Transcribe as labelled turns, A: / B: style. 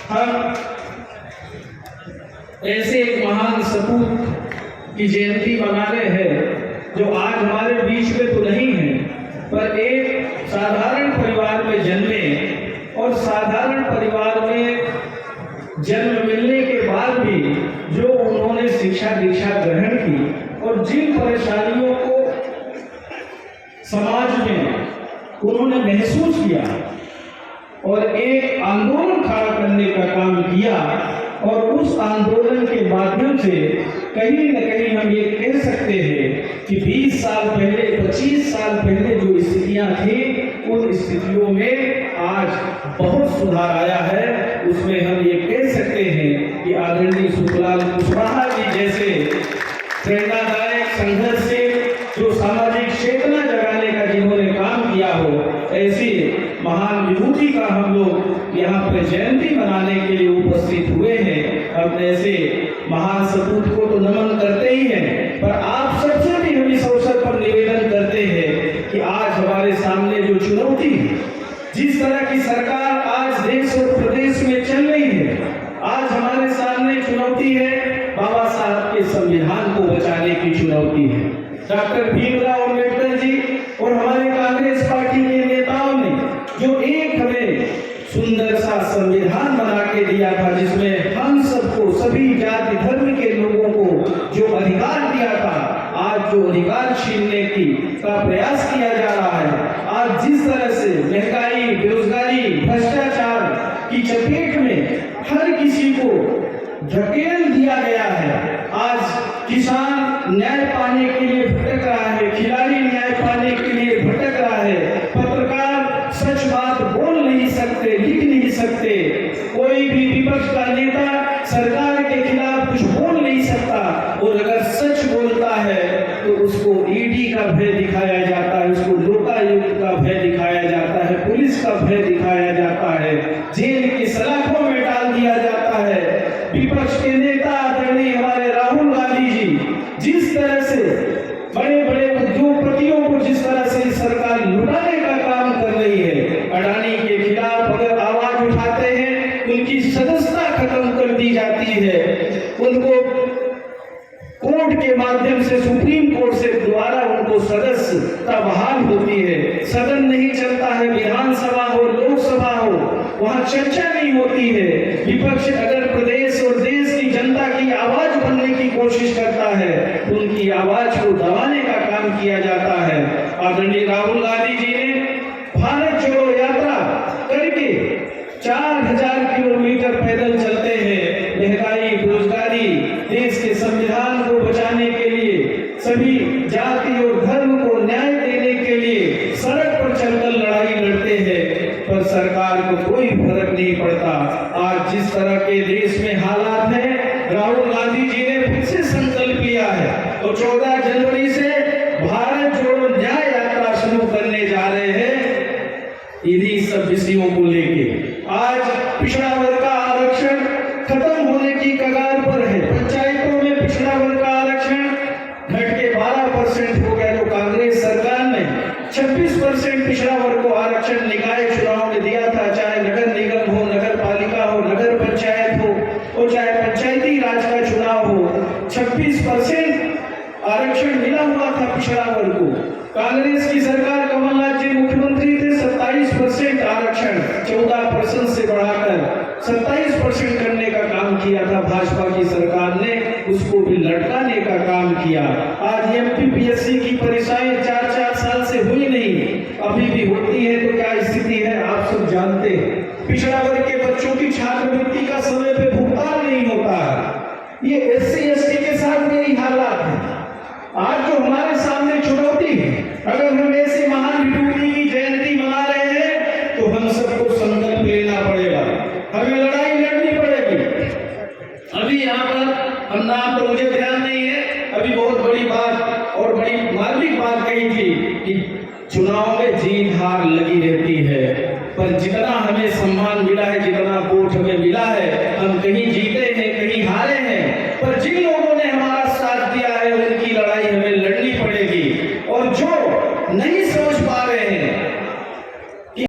A: हम ऐसे एक महान सपूत की जयंती मना रहे हैं जो आज हमारे बीच में तो नहीं है, पर एक साधारण परिवार में जन्मे और साधारण परिवार में जन्म मिलने के बाद भी जो उन्होंने शिक्षा दीक्षा ग्रहण की और जिन परेशानियों को समाज में उन्होंने महसूस किया और एक आंदोलन खड़ा करने का काम किया, और उस आंदोलन के माध्यम से कहीं न कहीं हम ये कह सकते हैं कि 20 साल पहले 25 साल पहले जो स्थितियां थी उन स्थितियों में आज बहुत सुधार आया है। उसमें हम ये कह सकते हैं कि आदरणीय सुखलाल कुशवाहा जी जैसे प्रेरणादायक संघर्ष से जो सामाजिक चेतना जगाने का जिन्होंने काम किया हो, ऐसी महान विभूति का हम लोग यहाँ पर जयंती मनाने के लिए उपस्थित हुए हैं। हम ऐसे महान सपूत को तो नमन करते ही हैं, पर आप सबसे भी हम इस अवसर पर निवेदन करते हैं कि आज हमारे सामने जो चुनौती है, जिस तरह की सरकार आज देश और प्रदेश में चल रही है, आज हमारे सामने चुनौती है बाबा साहब के संविधान को बचाने की चुनौती है। डॉक्टर भीमराव अम्बेडकर जी और हमारे कांग्रेस पार्टी के नेताओं ने जो एक हमें सुंदर सा संविधान बना के दिया था, जिसमें हम सबको सभी जाति धर्म के लोगों को जो अधिकार दिया था, आज जो अधिकार छीनने की का प्रयास किया जा रहा है। आज जिस तरह से महंगाई, बेरोजगारी, भ्रष्टाचार की चपेट में हर किसी को धकेल दिया गया है। आज किसान न्याय पाने के लिए भटक रहा है, खिलाड़ी न्याय पाने के लिए भटक रहा है, पत्रकार सच बात बोल नहीं सकते, लिख नहीं सकते, कोई भी विपक्ष का नेता सरकार के खिलाफ कुछ बोल नहीं सकता, और अगर सच बोलता है तो उसको ईडी का भय दिखाया जाता है, उसको लोकायुक्त का भय दिखाया जाता है, पुलिस का भय दिखाया जाता है, जेल की सलाखों में डाल दिया जाता है। विपक्ष के नेता आदरणीय हमारे राहुल गांधी जी जिस तरह से बड़े बड़े उद्योगपतियों को जिस तरह से सरकार लुटाने का काम कर रही है, अडानी के खिलाफ अगर आवाज उठाते हैं उनकी सदस्यता खत्म कर दी जाती है, उनको कोर्ट के माध्यम से सुप्रीम कोर्ट से द्वारा उनको सदस्यता बहाल होती है। सदन नहीं चलता है, विधानसभा हो, लोकसभा हो, वहां चर्चा नहीं होती है। विपक्ष अगर प्रदेश और देश की जनता की आवाज बनने की कोशिश करता है तो उनकी आवाज को दबाने का काम किया जाता है। आदरणीय राहुल गांधी जी ने भारत जोड़ो यात्रा करके 4000 किलोमीटर पैदल चलते हैं, महंगाई, बेरोजगारी, देश के संविधान को बचाने के लिए, सभी जाति और धर्म को न्याय देने के लिए सड़क पर चलकर लड़ाई लड़ते हैं, पर सरकार को कोई फर्क नहीं पड़ता। आज जिस तरह के देश में हालात है, राहुल गांधी जी ने फिर से संकल्प लिया है और 14 जनवरी से भारत जोड़ो न्याय यात्रा शुरू करने जा रहे हैं। इन्हीं सब विषयों को लेके आज पिछड़ा वर्ग का आरक्षण खत्म होने की कगार पर है। पंचायतों में पिछड़ा वर्ग का आरक्षण घट के 12% हो गया। जो कांग्रेस सरकार ने 26% पिछड़ा वर्ग को आरक्षण निकाय चुनाव में दिया था, चाहे नगर निगम हो, नगर पालिका हो, नगर पंचायत हो, और चाहे पंचायती राज का चुनाव हो, 26% आरक्षण मिला हुआ था पिछड़ा वर्ग को। कांग्रेस की सरकार, कमलनाथ जी मुख्यमंत्री थे, 27% आरक्षण 14% से बढ़ाकर 27% करने का काम किया था। भाजपा की सरकार ने उसको भी लटकाने का काम किया। आज एमपीपीएससी की परीक्षाएं 4-4 साल से हुई नहीं, अभी भी होती है तो क्या स्थिति है आप सब जानते हैं। पिछड़ा वर्ग के बच्चों की छात्रवृत्ति का समय पे भुगतान नहीं होता है। ये एससी एसटी के साथ मेरी हालात है। आज जो हमारे सामने चुनौती है, अगर हम ऐसे महान विभूति की जयंती मना रहे हैं तो हम सबको संकल्प लेना पड़ेगा, हमें लड़ाई लड़नी पड़ेगी। अभी यहाँ पर हम नाम तो मुझे ध्यान नहीं है, अभी बहुत बड़ी बात और बड़ी मार्मिक बात कही थी कि चुनाव में जीत हार लगी रहती है, पर जितना हमें सम्मान मिला है, जितना वोट हमें मिला है, हम कहीं